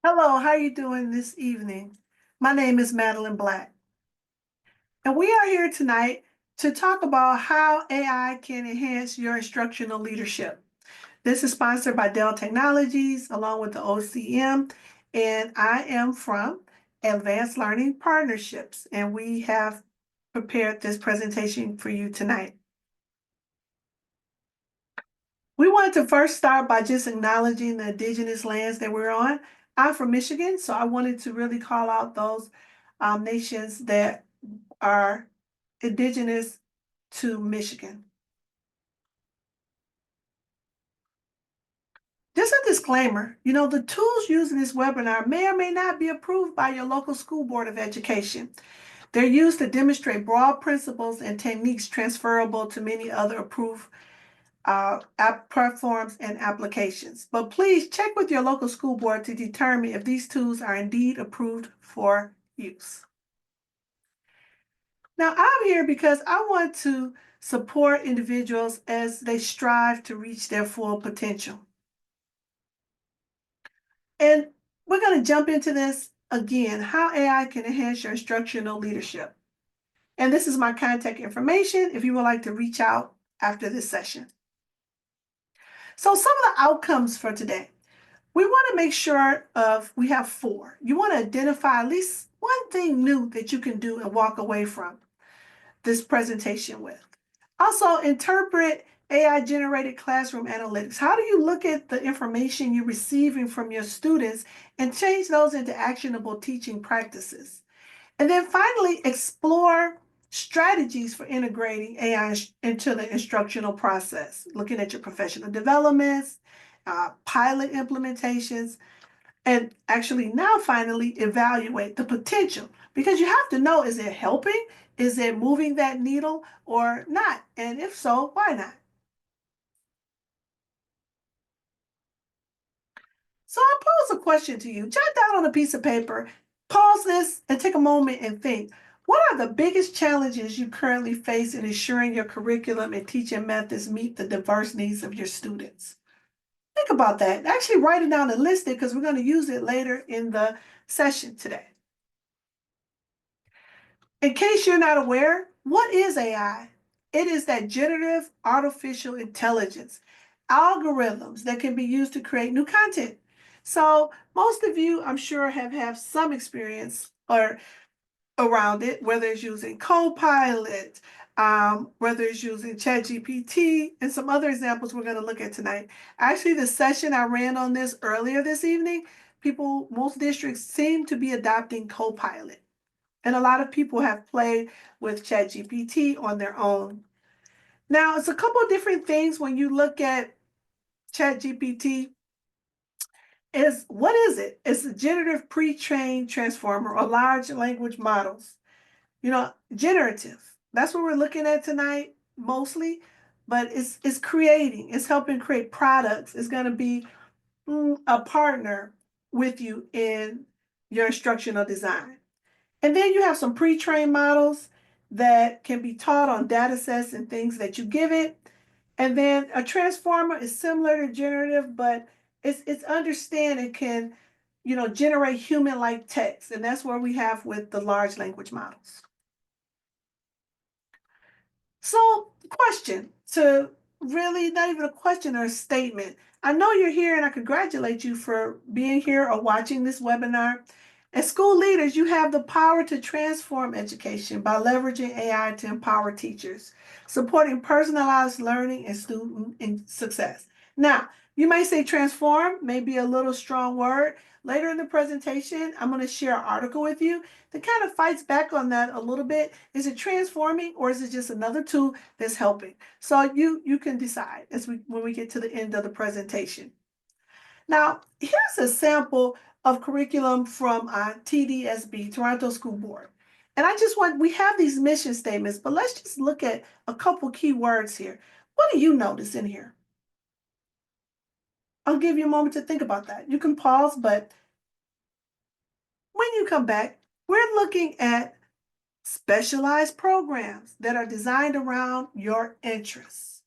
Hello, how are you doing this evening? My name is Madeline Black, and we are here tonight to talk about how AI can enhance your instructional leadership. This is sponsored by Dell Technologies along with the OECM, and I am from Advanced Learning Partnerships, and we have prepared this presentation for you tonight. We wanted to first start by just acknowledging the indigenous lands that we're on. I'm from Michigan, so I wanted to really call out those nations that are indigenous to Michigan. Just a disclaimer, the tools used in this webinar may or may not be approved by your local school board of education. They're used to demonstrate broad principles and techniques transferable to many other approved app platforms and applications. But please check with your local school board to determine if these tools are indeed approved for use. Now, I'm here because I want to support individuals as they strive to reach their full potential. And we're going to jump into this again, how AI can enhance your instructional leadership. And this is my contact information if you would like to reach out after this session. So some of the outcomes for today. We want to make sure we have 4. You want to identify at least one thing new that you can do and walk away from this presentation with. Also, interpret AI-generated classroom analytics. How do you look at the information you're receiving from your students and change those into actionable teaching practices? And then finally, explore strategies for integrating AI into the instructional process, looking at your professional developments, pilot implementations, and actually now finally evaluate the potential, because you have to know, is it helping? Is it moving that needle or not? And if so, why not? So I pose a question to you. Jot down on a piece of paper, pause this, and take a moment and think. What are the biggest challenges you currently face in ensuring your curriculum and teaching methods meet the diverse needs of your students? Think about that. Actually, write it down and list it because we're going to use it later in the session today. In case you're not aware, what is AI? It is that generative artificial intelligence, algorithms that can be used to create new content. So most of you, I'm sure, have some experience or around it, whether it's using Copilot, whether it's using ChatGPT, and some other examples we're going to look at tonight. Actually, the session I ran on this earlier this evening, most districts seem to be adopting Copilot. And a lot of people have played with ChatGPT on their own. Now, it's a couple of different things when you look at ChatGPT. What is it? It's a generative pre-trained transformer or large language models. Generative. That's what we're looking at tonight mostly, but it's helping create products. It's going to be a partner with you in your instructional design. And then you have some pre-trained models that can be taught on data sets and things that you give it. And then a transformer is similar to generative, but it's understand it can, generate human-like text. And that's where we have with the large language models. So, question to really not even a question or a statement. I know you're here and I congratulate you for being here or watching this webinar. As school leaders, you have the power to transform education by leveraging AI to empower teachers, supporting personalized learning and student success. Now, you may say transform, may be a little strong word. Later in the presentation, I'm going to share an article with you that kind of fights back on that a little bit. Is it transforming or is it just another tool that's helping? So you can decide when we get to the end of the presentation. Now, here's a sample of curriculum from TDSB, Toronto School Board. And we have these mission statements, but let's just look at a couple key words here. What do you notice in here? I'll give you a moment to think about that. You can pause, but when you come back, we're looking at specialized programs that are designed around your interests.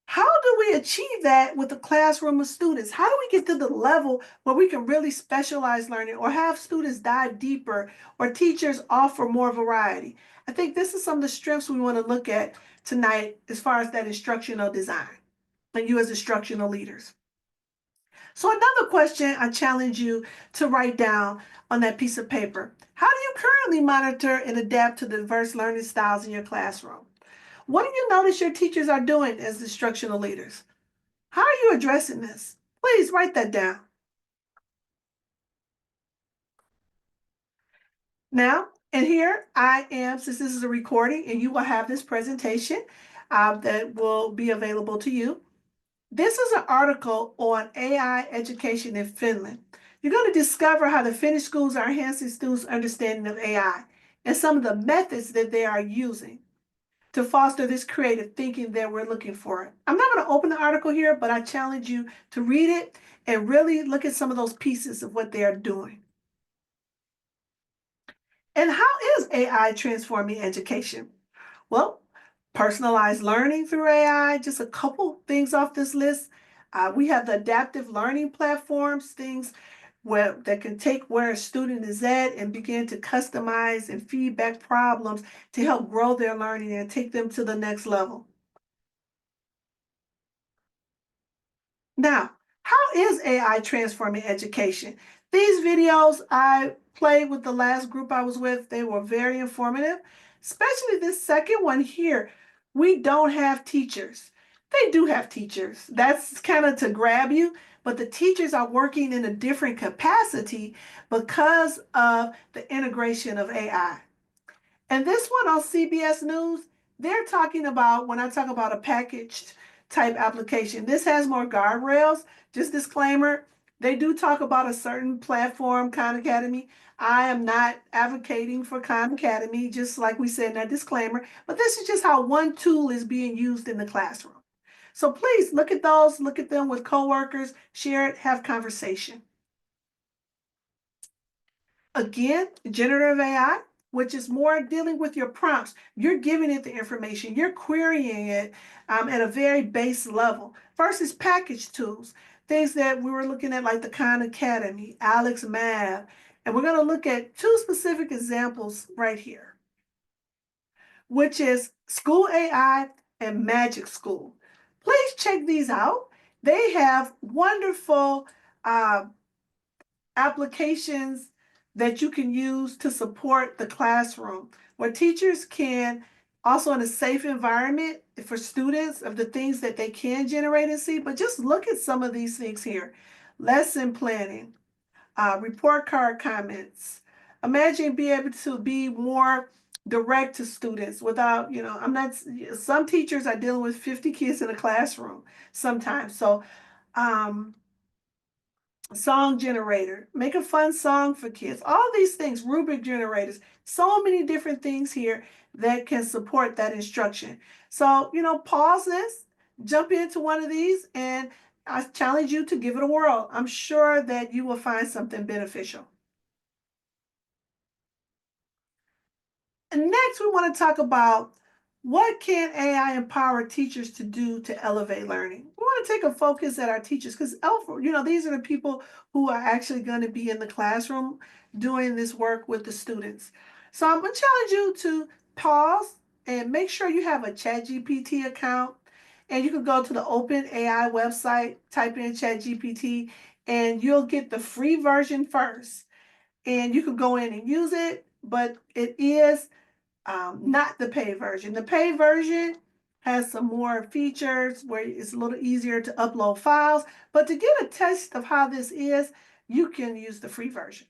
How do we achieve that with a classroom of students? How do we get to the level where we can really specialize learning or have students dive deeper or teachers offer more variety? I think this is some of the strengths we want to look at tonight as far as that instructional design and you as instructional leaders. So another question I challenge you to write down on that piece of paper. How do you currently monitor and adapt to the diverse learning styles in your classroom? What do you notice your teachers are doing as instructional leaders? How are you addressing this? Please write that down. Now, and here I am, since this is a recording and you will have this presentation that will be available to you. This is an article on AI education in Finland. You're going to discover how the Finnish schools are enhancing students' understanding of AI and some of the methods that they are using to foster this creative thinking that we're looking for. I'm not going to open the article here, but I challenge you to read it and really look at some of those pieces of what they are doing. And how is AI transforming education? Well, personalized learning through AI, just a couple things off this list. We have the adaptive learning platforms, things that can take where a student is at and begin to customize and feedback problems to help grow their learning and take them to the next level. Now, how is AI transforming education? These videos I played with the last group I was with, they were very informative, especially this second one here. We don't have teachers. They do have teachers. That's kind of to grab you, but the teachers are working in a different capacity because of the integration of AI. And this one on CBS News, they're talking about, when I talk about a packaged type application, this has more guardrails. Just disclaimer, they do talk about a certain platform, Khan Academy. I am not advocating for Khan Academy, just like we said in that disclaimer, but this is just how one tool is being used in the classroom. So please look at those, look at them with coworkers, share it, have conversation. Again, generative AI, which is more dealing with your prompts. You're giving it the information, you're querying it at a very base level versus package tools, things that we were looking at like the Khan Academy, Alex Math, and we're going to look at two specific examples right here, which is School AI and Magic School. Please check these out. They have wonderful uh, applications that you can use to support the classroom, where teachers can also in a safe environment for students of the things that they can generate and see. But just look at some of these things here. Lesson planning, report card comments. Imagine being able to be more direct to students without, I'm not, some teachers are dealing with 50 kids in a classroom sometimes. So, song generator, make a fun song for kids, all these things, rubric generators, so many different things here that can support that instruction. So, pause this, jump into one of these, and I challenge you to give it a whirl. I'm sure that you will find something beneficial. And next, we want to talk about what can AI empower teachers to do to elevate learning. We want to take a focus at our teachers because, these are the people who are actually going to be in the classroom doing this work with the students. So I'm going to challenge you to pause and make sure you have a ChatGPT account. And you can go to the OpenAI website, type in ChatGPT, and you'll get the free version first. And you can go in and use it, but it is not the paid version. The paid version has some more features where it's a little easier to upload files, but to get a taste of how this is, you can use the free version.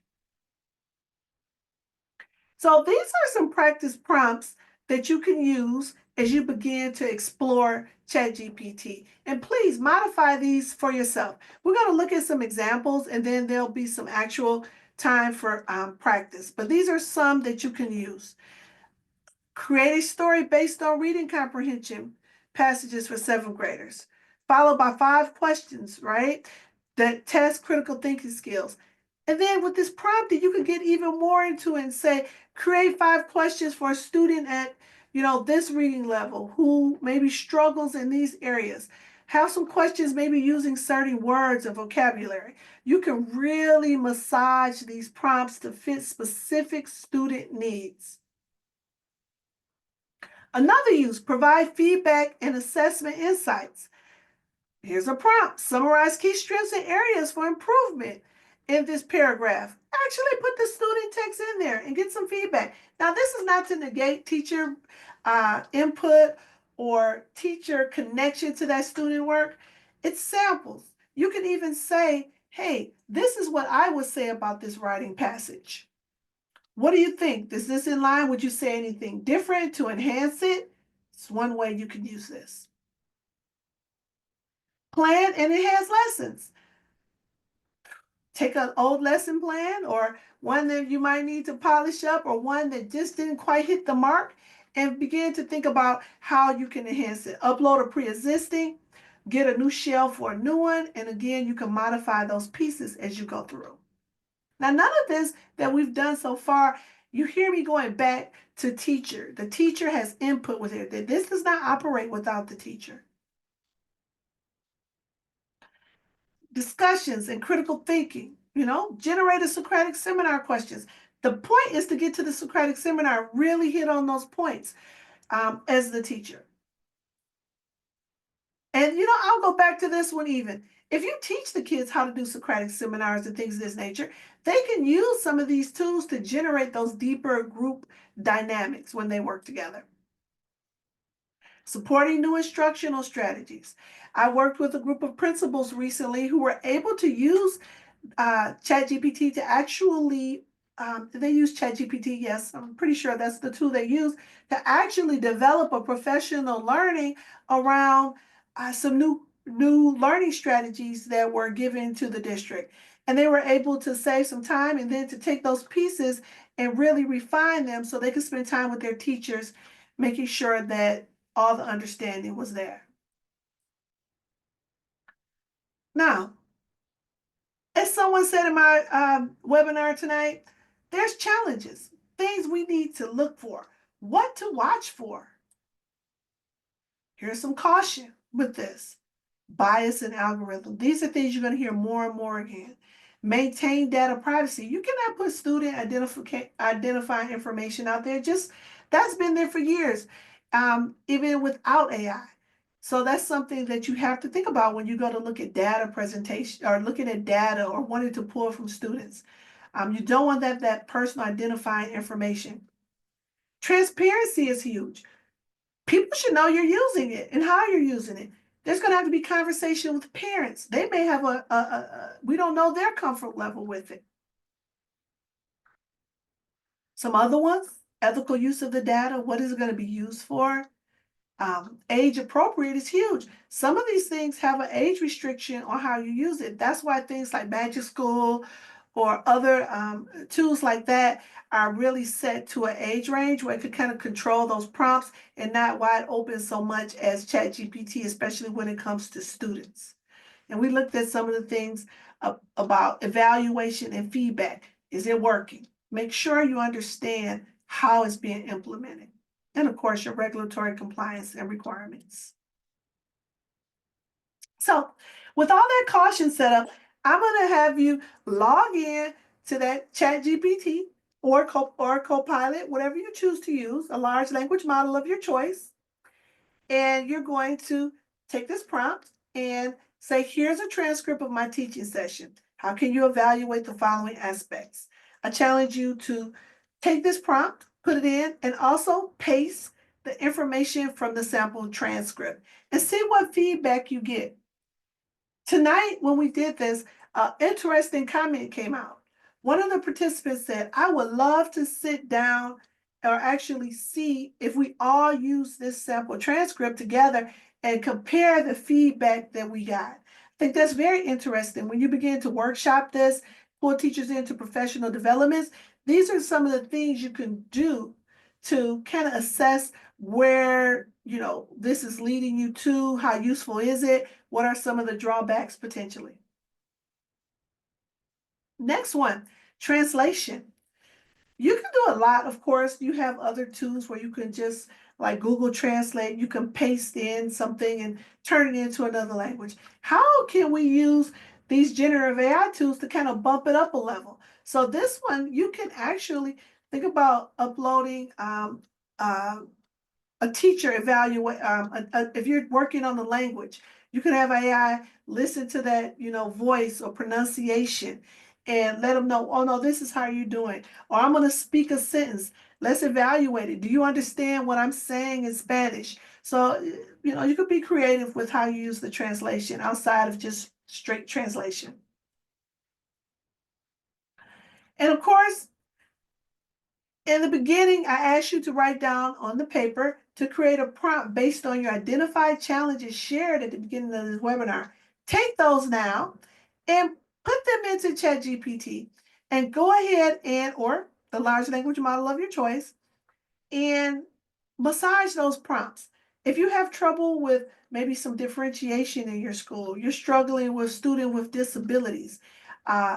So these are some practice prompts that you can use as you begin to explore ChatGPT. And please modify these for yourself. We're going to look at some examples and then there'll be some actual time for practice. But these are some that you can use. Create a story based on reading comprehension passages for seventh graders, followed by 5 questions, right? That test critical thinking skills. And then with this prompt, you can get even more into it and say, create 5 questions for a student at this reading level, who maybe struggles in these areas. Have some questions, maybe using certain words and vocabulary. You can really massage these prompts to fit specific student needs. Another use, provide feedback and assessment insights. Here's a prompt. Summarize key strengths and areas for improvement in this paragraph. Actually put the student text in there and get some feedback. Now, this is not to negate teacher input or teacher connection to that student work. It's samples. You can even say, hey, this is what I would say about this writing passage. What do you think? Is this in line? Would you say anything different to enhance it? It's one way you can use this. Plan and enhance lessons. Take an old lesson plan or one that you might need to polish up or one that just didn't quite hit the mark and begin to think about how you can enhance it. Upload a pre-existing, get a new shelf or a new one, and again, you can modify those pieces as you go through. Now, none of this that we've done so far, you hear me going back to teacher. The teacher has input with it. This does not operate without the teacher. Discussions and critical thinking, generate a Socratic seminar questions. The point is to get to the Socratic seminar, really hit on those points as the teacher. And, I'll go back to this one even. If you teach the kids how to do Socratic seminars and things of this nature, they can use some of these tools to generate those deeper group dynamics when they work together. Supporting new instructional strategies. I worked with a group of principals recently who were able to use ChatGPT to actually, they use ChatGPT, yes, I'm pretty sure that's the tool they use, to actually develop a professional learning around some new learning strategies that were given to the district. And they were able to save some time and then to take those pieces and really refine them so they could spend time with their teachers, making sure that all the understanding was there. Now, as someone said in my webinar tonight, there's challenges, things we need to look for, what to watch for. Here's some caution with this. Bias and algorithm. These are things you're going to hear more and more again. Maintain data privacy. You cannot put student identifying information out there. Just that's been there for years, even without AI. So that's something that you have to think about when you go to look at data presentation or looking at data or wanting to pull from students. You don't want that personal identifying information. Transparency is huge. People should know you're using it and how you're using it. There's going to have to be conversation with parents. They may have we don't know their comfort level with it. Some other ones, ethical use of the data. What is it going to be used for? Age appropriate is huge. Some of these things have an age restriction on how you use it. That's why things like Magic School or other tools like that are really set to an age range where it could kind of control those prompts and not wide open so much as ChatGPT, especially when it comes to students. And we looked at some of the things about evaluation and feedback. Is it working? Make sure you understand how it's being implemented. And of course, your regulatory compliance and requirements. So with all that caution set up, I'm going to have you log in to that ChatGPT or Copilot, whatever you choose to use, a large language model of your choice. And you're going to take this prompt and say, here's a transcript of my teaching session. How can you evaluate the following aspects? I challenge you to take this prompt, put it in, and also paste the information from the sample transcript and see what feedback you get. Tonight, when we did this, an interesting comment came out. One of the participants said, I would love to sit down or actually see if we all use this sample transcript together and compare the feedback that we got. I think that's very interesting. When you begin to workshop this, pull teachers into professional developments, these are some of the things you can do to kind of assess where this is leading you to, how useful is it, what are some of the drawbacks potentially. Next one, translation. You can do a lot, of course. You have other tools where you can just like Google Translate, you can paste in something and turn it into another language. How can we use these generative AI tools to kind of bump it up a level? So this one, you can actually think about uploading uh, a teacher evaluate if you're working on the language, you can have AI listen to that, voice or pronunciation and let them know, oh no, this is how you're doing. Or I'm going to speak a sentence. Let's evaluate it. Do you understand what I'm saying in Spanish? So, you could be creative with how you use the translation outside of just straight translation. And of course, in the beginning, I asked you to write down on the paper to create a prompt based on your identified challenges shared at the beginning of this webinar. Take those now and put them into ChatGPT and go ahead or the large language model of your choice and massage those prompts. If you have trouble with maybe some differentiation in your school, you're struggling with student with disabilities,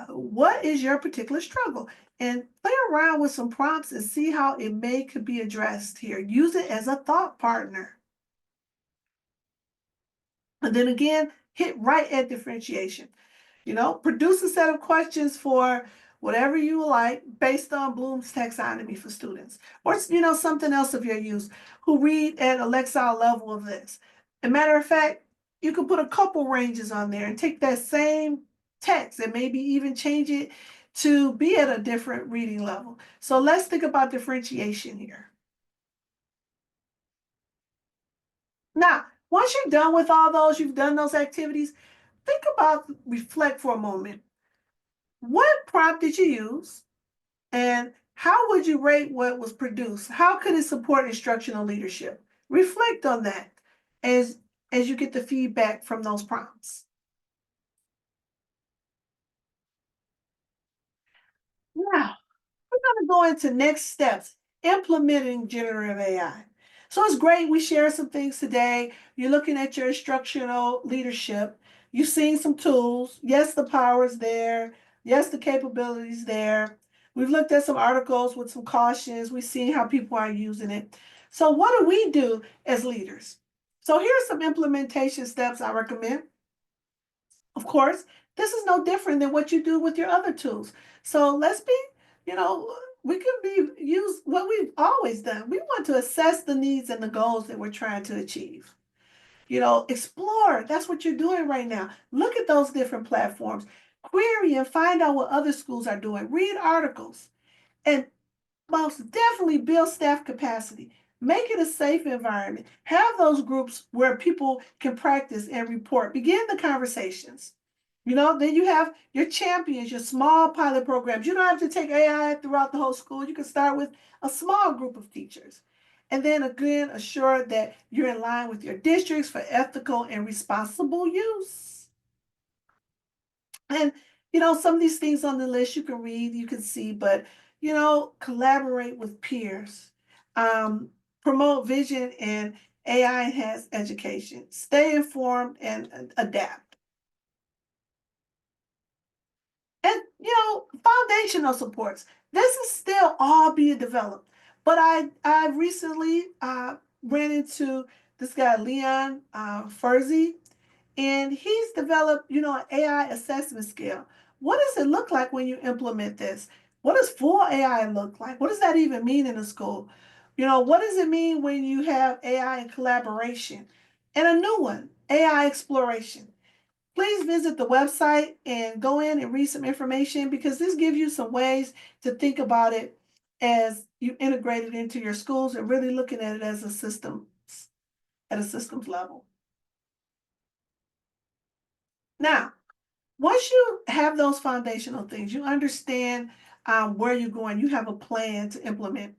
what is your particular struggle? And play around with some prompts and see how it could be addressed here. Use it as a thought partner. And then again, hit right at differentiation. Produce a set of questions for whatever you like based on Bloom's taxonomy for students, or something else of your use who read at a Lexile level of this. As a matter of fact, you can put a couple ranges on there and take that same text and maybe even change it to be at a different reading level. So let's think about differentiation here. Now, once you're done with all those, you've done those activities, reflect for a moment. What prompt did you use? And how would you rate what was produced? How could it support instructional leadership? Reflect on that as you get the feedback from those prompts. Now, we're going to go into next steps, implementing generative AI. So it's great. We share some things today. You're looking at your instructional leadership. You've seen some tools. Yes, the power is there. Yes, the capabilities there. We've looked at some articles with some cautions. We've seen how people are using it. So what do we do as leaders? So here are some implementation steps I recommend. Of course, this is no different than what you do with your other tools. So let's be, you know, we can use what we've always done. We want to assess the needs and the goals that we're trying to achieve. Explore. That's what you're doing right now. Look at those different platforms. Query and find out what other schools are doing. Read articles. And most definitely build staff capacity. Make it a safe environment. Have those groups where people can practice and report. Begin the conversations. Then you have your champions, your small pilot programs. You don't have to take AI throughout the whole school. You can start with a small group of teachers. And then again, assure that you're in line with your districts for ethical and responsible use. And, some of these things on the list you can read, you can see, but, collaborate with peers, promote vision and AI enhanced education, stay informed and adapt. And, foundational supports. This is still all being developed. But I recently ran into this guy, Leon Furzy, and he's developed, an AI assessment scale. What does it look like when you implement this? What does full AI look like? What does that even mean in a school? What does it mean when you have AI in collaboration? And a new one, AI exploration. Please visit the website and go in and read some information because this gives you some ways to think about it as you integrate it into your schools and really looking at it as a system at a systems level. Now, once you have those foundational things, you understand where you're going, you have a plan to implement.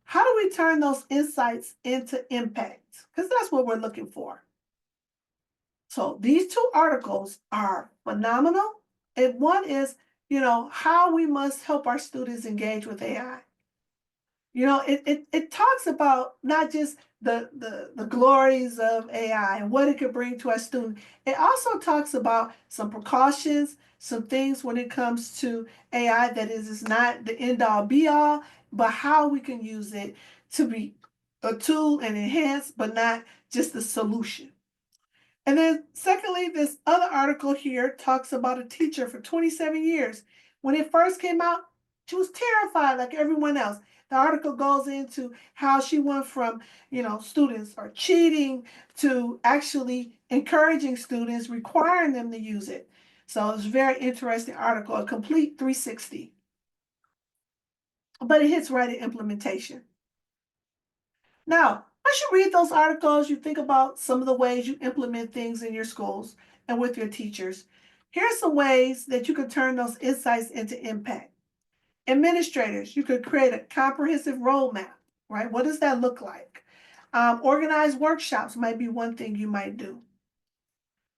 How do we turn those insights into impact? Because that's what we're looking for. So these two articles are phenomenal. And one is, how we must help our students engage with AI. It talks about not just the glories of AI and what it could bring to our student. It also talks about some precautions, some things when it comes to AI that is not the end all be all, but how we can use it to be a tool and enhance, but not just the solution. And then, secondly, this other article here talks about a teacher for 27 years. When it first came out, she was terrified like everyone else. The article goes into how she went from, students are cheating to actually encouraging students, requiring them to use it. So it's a very interesting article, a complete 360. But it hits right at implementation. Now, once you read those articles, you think about some of the ways you implement things in your schools and with your teachers. Here are some ways that you could turn those insights into impact. Administrators, you could create a comprehensive roadmap, right? What does that look like? Organized workshops might be one thing you might do.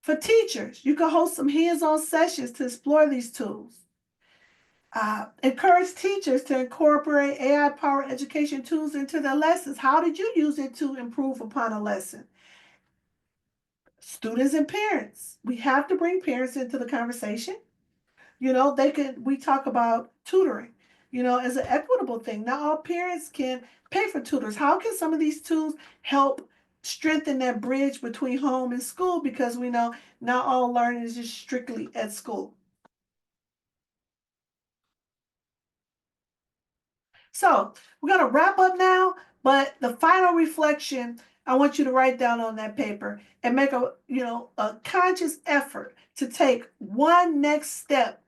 For teachers, you could host some hands-on sessions to explore these tools. Encourage teachers to incorporate AI-powered education tools into their lessons. How did you use it to improve upon a lesson? Students and parents. We have to bring parents into the conversation. We talk about tutoring, as an equitable thing. Not all parents can pay for tutors. How can some of these tools help strengthen that bridge between home and school? Because we know not all learning is just strictly at school. So we're going to wrap up now, but the final reflection I want you to write down on that paper and make a conscious effort to take one next step.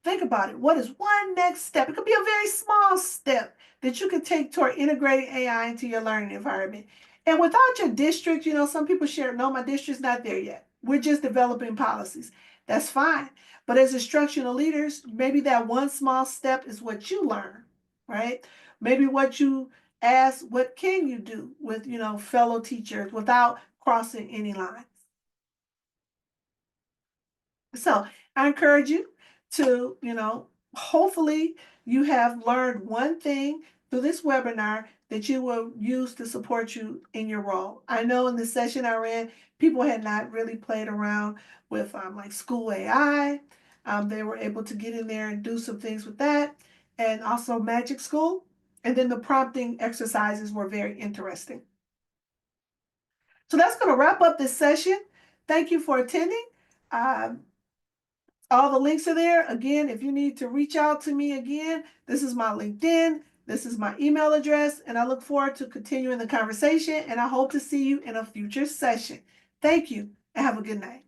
Think about it. What is one next step? It could be a very small step that you can take toward integrating AI into your learning environment. And without your district, some people share, no, my district's not there yet. We're just developing policies. That's fine. But as instructional leaders, maybe that one small step is what you learn, right? Maybe what you ask, what can you do with, fellow teachers without crossing any lines? So I encourage you to, hopefully you have learned one thing through this webinar that you will use to support you in your role. I know in the session I ran, people had not really played around with like school AI. They were able to get in there and do some things with that, and also Magic School. And then the prompting exercises were very interesting. So that's going to wrap up this session. Thank you for attending. Um, all the links are there. Again, if you need to reach out to me again, this is my LinkedIn, this is my email address, and I look forward to continuing the conversation, and I hope to see you in a future session. Thank you, and have a good night.